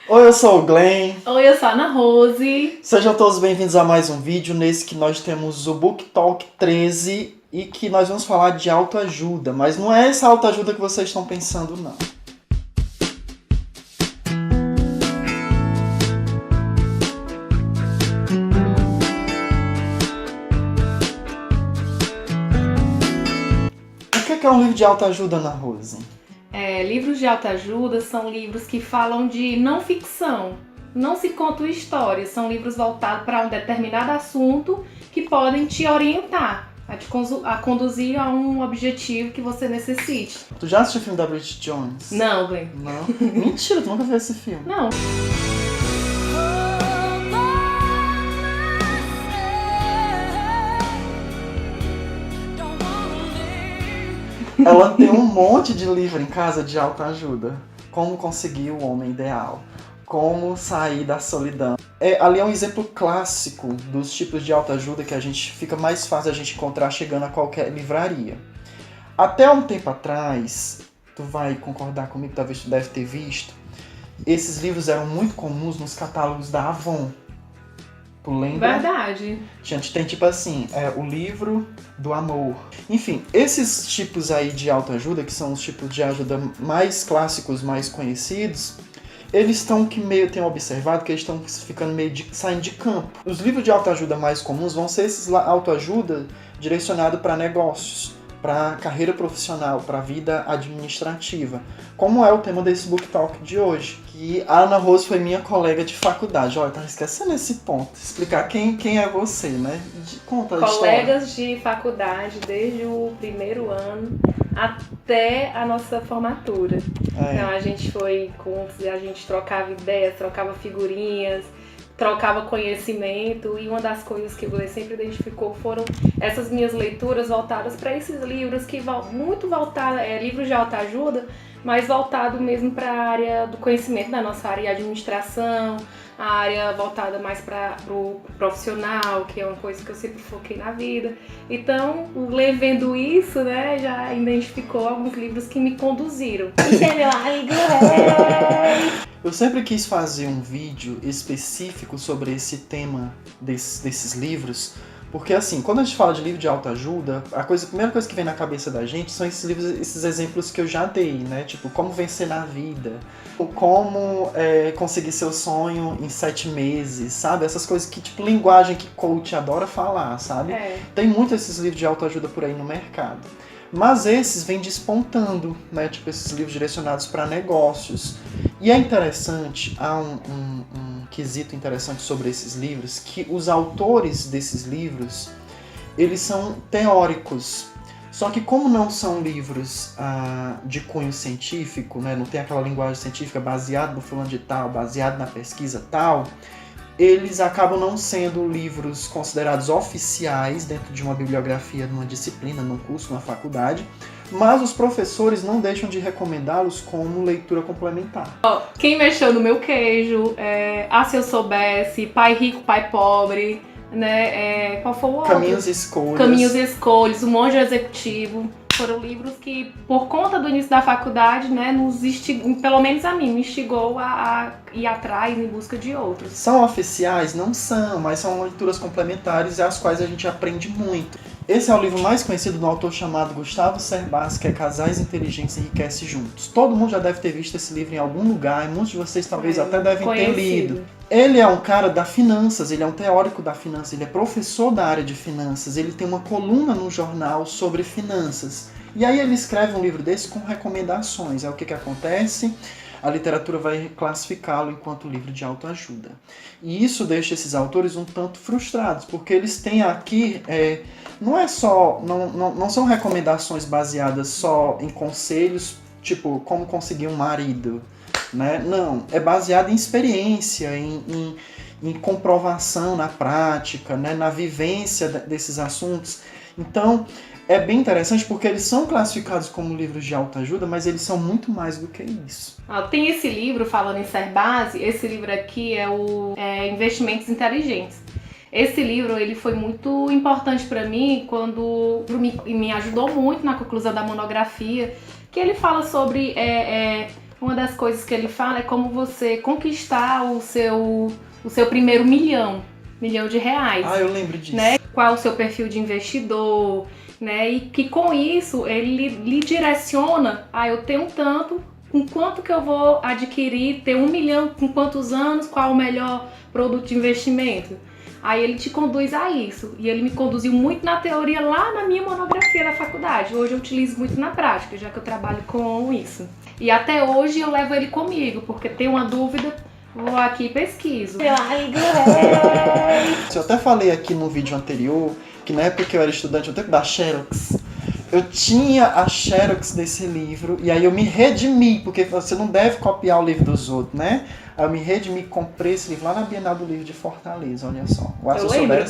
Oi, eu sou o Glenn. Oi, eu sou a Ana Rose. Sejam todos bem-vindos a mais um vídeo nesse que nós temos o Book Talk 13 e que nós vamos falar de autoajuda, mas não é essa autoajuda que vocês estão pensando, não. O que é um livro de autoajuda, Ana Rose? Livros de autoajuda são livros que falam de não ficção. Não se contam histórias, são livros voltados para um determinado assunto que podem te orientar a conduzir a um objetivo que você necessite. Tu já assistiu o filme da Bridget Jones? Não, Glenn. Não? Mentira, tu nunca viu esse filme. Não. Ela tem um monte de livro em casa de autoajuda. Como conseguir o homem ideal. Como sair da solidão. Ali é um exemplo clássico dos tipos de autoajuda que fica mais fácil a gente encontrar chegando a qualquer livraria. Até um tempo atrás, tu vai concordar comigo, talvez tu deve ter visto, esses livros eram muito comuns nos catálogos da Avon. Tu lembra? Verdade. Gente, tem tipo assim, o livro do amor. Enfim, esses tipos aí de autoajuda, que são os tipos de ajuda mais clássicos, mais conhecidos, eles estão que meio, tenho observado, que eles estão ficando saindo de campo. Os livros de autoajuda mais comuns vão ser esses autoajuda direcionados para negócios, para carreira profissional, para vida administrativa, como é o tema desse Book Talk de hoje. Que a Ana Rose foi minha colega de faculdade. Olha, tá esquecendo esse ponto. Explicar quem é você, né? Conta a história. Colegas de faculdade desde o primeiro ano até a nossa formatura. Então a gente foi juntos, a gente trocava ideias, trocava figurinhas, trocava conhecimento, e uma das coisas que o Glenn sempre identificou foram essas minhas leituras voltadas para esses livros que muito voltados, livros de autoajuda, mas voltado mesmo para a área do conhecimento, da nossa área de administração, a área voltada mais para o profissional, que é uma coisa que eu sempre foquei na vida. Então, o Glenn vendo isso, né, já identificou alguns livros que me conduziram. Eu sempre quis fazer um vídeo específico sobre esse tema desses livros, porque assim, quando a gente fala de livro de autoajuda, a primeira coisa que vem na cabeça da gente são esses livros, esses exemplos que eu já dei, né? Tipo, como vencer na vida, como conseguir seu sonho em 7 meses, sabe? Essas coisas que, tipo, linguagem que coach adora falar, sabe? Tem muito esses livros de autoajuda por aí no mercado. Mas esses vêm despontando, né? Tipo, esses livros direcionados para negócios. E é interessante, há um quesito interessante sobre esses livros, que os autores desses livros, eles são teóricos. Só que como não são livros de cunho científico, né? Não tem aquela linguagem científica baseada no fulano de tal, baseado na pesquisa tal, eles acabam não sendo livros considerados oficiais dentro de uma bibliografia, numa disciplina, num curso, numa faculdade, mas os professores não deixam de recomendá-los como leitura complementar. Quem mexeu no meu queijo, Se Eu Soubesse, Pai Rico, Pai Pobre, né? Qual foi o outro? Caminhos e Escolhas. Caminhos e Escolhas, O Monge Executivo. Foram livros que, por conta do início da faculdade, né, pelo menos a mim, me instigou a ir atrás em busca de outros. São oficiais? Não são, mas são leituras complementares e as quais a gente aprende muito. Esse é o livro mais conhecido do autor chamado Gustavo Cerbasi, que é Casais Inteligentes Enriquecem Juntos. Todo mundo já deve ter visto esse livro em algum lugar, e muitos de vocês talvez até devem ter lido. Ele é um cara da finanças, ele é um teórico da finança, ele é professor da área de finanças, ele tem uma coluna no jornal sobre finanças. E aí ele escreve um livro desse com recomendações. O que acontece? A literatura vai classificá-lo enquanto livro de autoajuda. E isso deixa esses autores um tanto frustrados, porque eles têm aqui, não são recomendações baseadas só em conselhos, tipo, como conseguir um marido, né? Não, é baseado em experiência, em comprovação na prática, né? Na vivência desses assuntos. Então, é bem interessante porque eles são classificados como livros de autoajuda, mas eles são muito mais do que isso. Tem esse livro, falando em Cerbasi, esse livro aqui é o Investimentos Inteligentes. Esse livro ele foi muito importante para mim quando me ajudou muito na conclusão da monografia, que ele fala sobre uma das coisas que ele fala é como você conquistar o seu primeiro milhão de reais. Ah, eu lembro disso. Né? Qual o seu perfil de investidor, né? E que com isso ele lhe direciona, eu tenho tanto, com quanto que eu vou adquirir, ter 1 milhão, com quantos anos, qual o melhor produto de investimento. Aí ele te conduz a isso. E ele me conduziu muito na teoria lá na minha monografia da faculdade. Hoje eu utilizo muito na prática, já que eu trabalho com isso. E até hoje eu levo ele comigo, porque tem uma dúvida, vou aqui e pesquiso. Eu até falei aqui no vídeo anterior, que na época que eu era estudante, no tempo da Xerox, eu tinha a Xerox desse livro, e aí eu me redimi, porque você não deve copiar o livro dos outros, né? Aí eu me redimi e comprei esse livro lá na Bienal do Livro de Fortaleza, olha só. Eu lembro,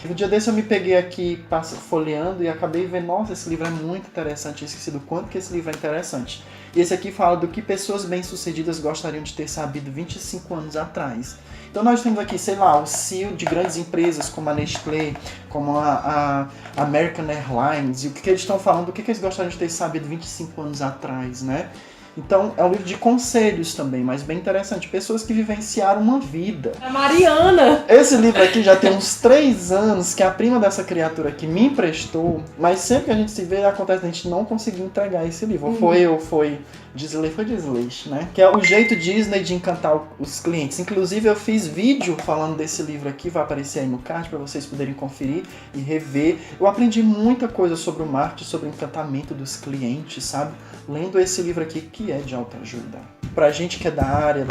Um dia desse eu me peguei aqui folheando e acabei vendo, nossa, esse livro é muito interessante, eu esqueci do quanto que esse livro é interessante. E esse aqui fala do que pessoas bem-sucedidas gostariam de ter sabido 25 anos atrás. Então nós temos aqui, sei lá, o CEO de grandes empresas como a Nestlé, como a American Airlines, e o que eles estão falando, o que eles gostariam de ter sabido 25 anos atrás, né? Então, é um livro de conselhos também, mas bem interessante. Pessoas que vivenciaram uma vida. A Mariana! Esse livro aqui já tem uns 3 anos que a prima dessa criatura aqui me emprestou, mas sempre que a gente se vê, acontece a gente não conseguir entregar esse livro. Ou foi desleixo, né? Que é o jeito Disney de encantar os clientes. Inclusive, eu fiz vídeo falando desse livro aqui, vai aparecer aí no card para vocês poderem conferir e rever. Eu aprendi muita coisa sobre o marketing, sobre o encantamento dos clientes, sabe? Lendo esse livro aqui, que é de autoajuda. Pra gente que é da área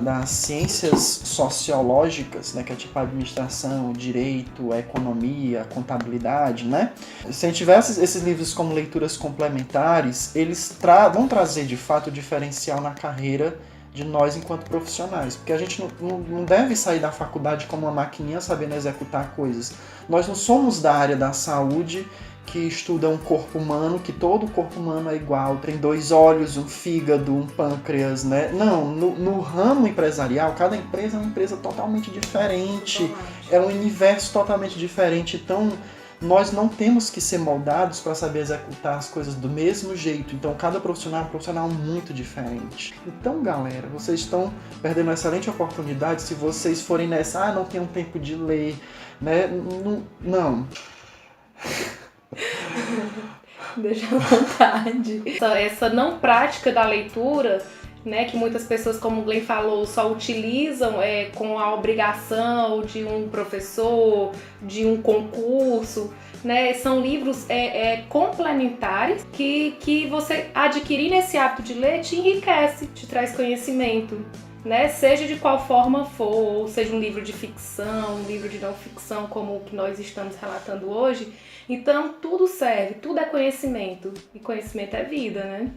das ciências sociológicas, né, que é tipo a administração, direito, a economia, a contabilidade, né? Se a gente tivesse esses livros como leituras complementares, eles vão trazer de fato o diferencial na carreira de nós enquanto profissionais, porque a gente não deve sair da faculdade como uma maquininha sabendo executar coisas. Nós não somos da área da saúde que estuda um corpo humano, que todo corpo humano é igual, tem 2 olhos, um fígado, um pâncreas, né? Não, no ramo empresarial, cada empresa é uma empresa totalmente diferente, é um universo totalmente diferente, então nós não temos que ser moldados para saber executar as coisas do mesmo jeito, então cada profissional é um profissional muito diferente. Então, galera, vocês estão perdendo uma excelente oportunidade se vocês forem nessa, não tenho tempo de ler, né? Não. Deixa à vontade. Essa não prática da leitura, né, que muitas pessoas, como o Glenn falou, só utilizam com a obrigação de um professor, de um concurso, né, são livros complementares que você adquirir nesse hábito de ler te enriquece, te traz conhecimento. Né? Seja de qual forma for, ou seja um livro de ficção, um livro de não ficção, como o que nós estamos relatando hoje. Então, tudo serve, tudo é conhecimento. E conhecimento é vida, né?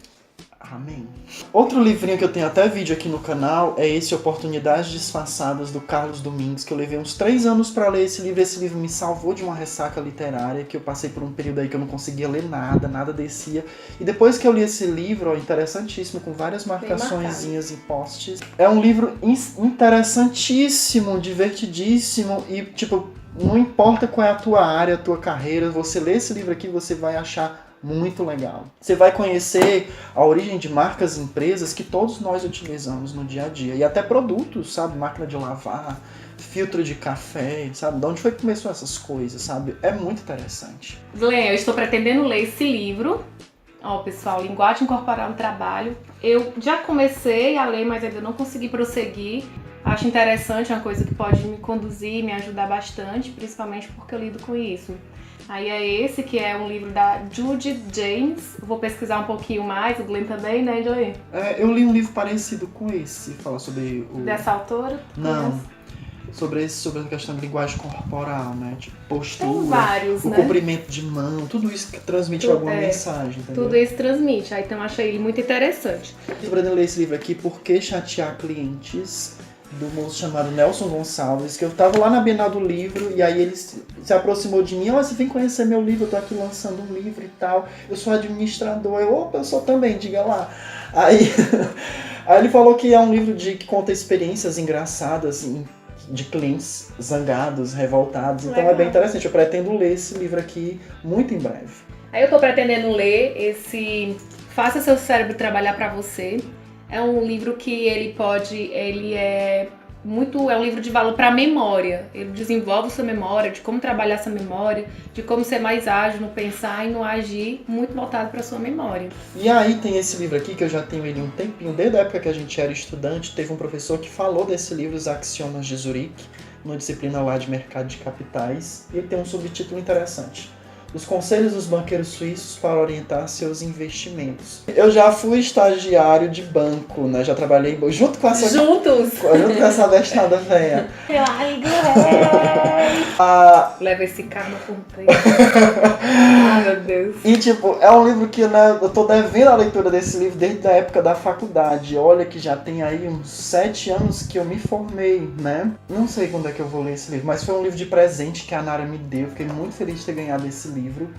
Amém. Outro livrinho que eu tenho até vídeo aqui no canal é esse Oportunidades Disfarçadas, do Carlos Domingues, que eu levei uns 3 anos para ler esse livro. Esse livro me salvou de uma ressaca literária, que eu passei por um período aí que eu não conseguia ler nada descia. E depois que eu li esse livro, interessantíssimo, com várias marcaçõezinhas e posts. É um livro interessantíssimo, divertidíssimo e, tipo, não importa qual é a tua área, a tua carreira, você lê esse livro aqui, você vai achar muito legal. Você vai conhecer a origem de marcas e empresas que todos nós utilizamos no dia a dia. E até produtos, sabe? Máquina de lavar, filtro de café, sabe? De onde foi que começou essas coisas, sabe? É muito interessante. Glenn, eu estou pretendendo ler esse livro. Ó, pessoal, Linguagem Corporal no Trabalho. Eu já comecei a ler, mas ainda não consegui prosseguir. Acho interessante, é uma coisa que pode me conduzir, me ajudar bastante, principalmente porque eu lido com isso. Aí é esse, que é um livro da Judy James. Vou pesquisar um pouquinho mais, o Glenn também, né, Glenn? Eu li um livro parecido com esse, fala sobre o... Dessa autora? Não. Sobre a questão de linguagem corporal, né? Tipo, postura, tem vários, o comprimento de mão, tudo isso que transmite alguma mensagem, entendeu? Tudo isso transmite, aí então eu achei ele muito interessante. Eu pretendo ler esse livro aqui, Por que Chatear Clientes, do moço chamado Nelson Gonçalves, que eu tava lá na Bienal do Livro, e aí ele se aproximou de mim, você vem conhecer meu livro, eu tô aqui lançando um livro e tal, eu sou administrador, eu sou também, diga lá. Aí ele falou que é um livro que conta experiências engraçadas, de clientes zangados, revoltados, então é bem interessante, eu pretendo ler esse livro aqui muito em breve. Aí eu tô pretendendo ler esse Faça Seu Cérebro Trabalhar Pra Você, É um livro que ele é um livro de valor para a memória. Ele desenvolve sua memória, de como trabalhar essa memória, de como ser mais ágil no pensar e no agir, muito voltado para sua memória. E aí tem esse livro aqui, que eu já tenho ele um tempinho, desde a época que a gente era estudante, teve um professor que falou desse livro, Os Axiomas de Zurique, numa disciplina lá de mercado de capitais, e ele tem um subtítulo interessante: Os conselhos dos banqueiros suíços para orientar seus investimentos. Eu já fui estagiário de banco, né? Já trabalhei junto com essa... Juntos! Junto com essa bestada velha. Leva esse karma por dentro. Ai, meu Deus. E tipo, é um livro que, né, eu tô devendo a leitura desse livro desde a época da faculdade. Olha que já tem aí uns 7 anos que eu me formei, né? Não sei quando é que eu vou ler esse livro, mas foi um livro de presente que a Nara me deu. Fiquei muito feliz de ter ganhado esse livro,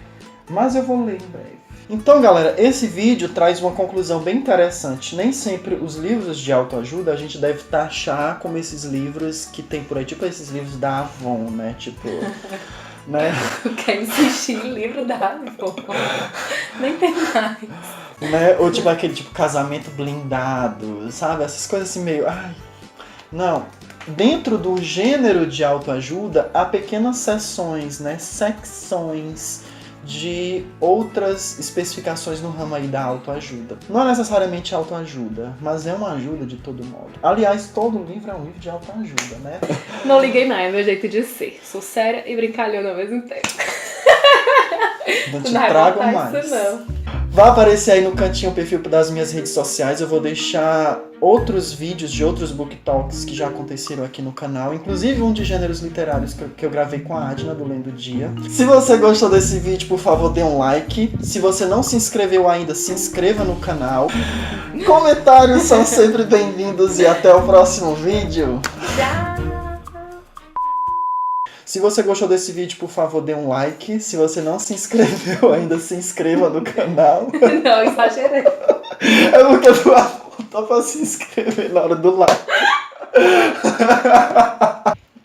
mas eu vou ler em breve. Então, galera, esse vídeo traz uma conclusão bem interessante. Nem sempre os livros de autoajuda a gente deve taxar como esses livros que tem por aí, tipo esses livros da Avon, né? Tipo, né? Eu quero insistir em livro da Avon. Nem tem mais. Né? Ou tipo aquele tipo Casamento Blindado, sabe? Essas coisas assim meio... Ai, não. Dentro do gênero de autoajuda, há pequenas seções, né? Secções de outras especificações no ramo aí da autoajuda. Não é necessariamente autoajuda, mas é uma ajuda de todo modo. Aliás, todo livro é um livro de autoajuda, né? Não liguei não, é meu jeito de ser. Sou séria e brincalhona ao mesmo tempo. Não te trago mais. Isso não. Vai aparecer aí no cantinho o perfil das minhas redes sociais. Eu vou deixar outros vídeos de outros book talks que já aconteceram aqui no canal, inclusive um de gêneros literários que eu gravei com a Adna do Lendo Dia. Se você gostou desse vídeo, por favor, dê um like. Se você não se inscreveu ainda, se inscreva no canal. Comentários são sempre bem-vindos e até o próximo vídeo. Se você gostou desse vídeo, por favor, dê um like. Se você não se inscreveu ainda, se inscreva no canal. Não, exagerei. É porque tu aponta pra se inscrever na hora do like.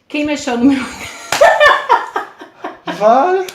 Quem mexeu no meu... Vai.